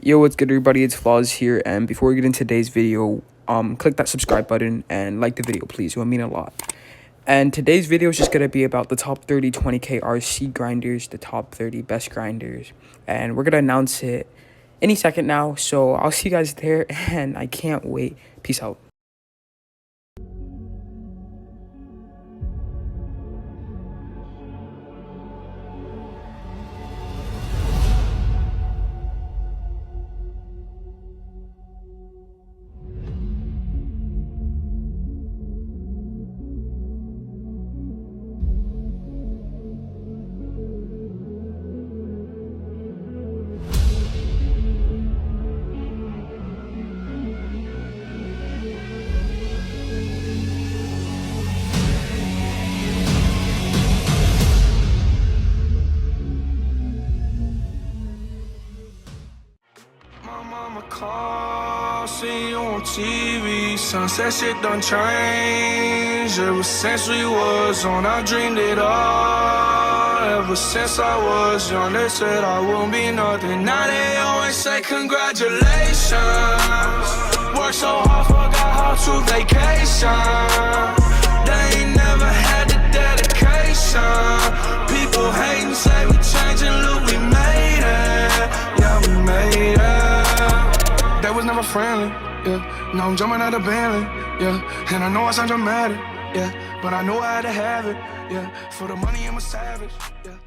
Yo, what's good everybody, it's Flaws here, and before we get into today's video, click that subscribe button and like the video, please. It would mean a lot. And today's video is just going to be about the top 30 20k RC grinders, the top 30 best grinders, and we're going to announce it any second now, so I'll see you guys there, and I can't wait. Peace out. See you on TV, sunset shit done changed. Ever since we was on, I dreamed it all. Ever since I was young, they said I won't be nothing. Now they always say congratulations. Worked so hard, forgot how to vacation. They ain't never had the dedication. People hating, say we changing, look, we made it. Yeah, we made it. They was never friendly, yeah. Now I'm jumping out of Bentley, yeah. And I know I sound dramatic, yeah. But I know I had to have it, yeah. For the money, I'm a savage, yeah.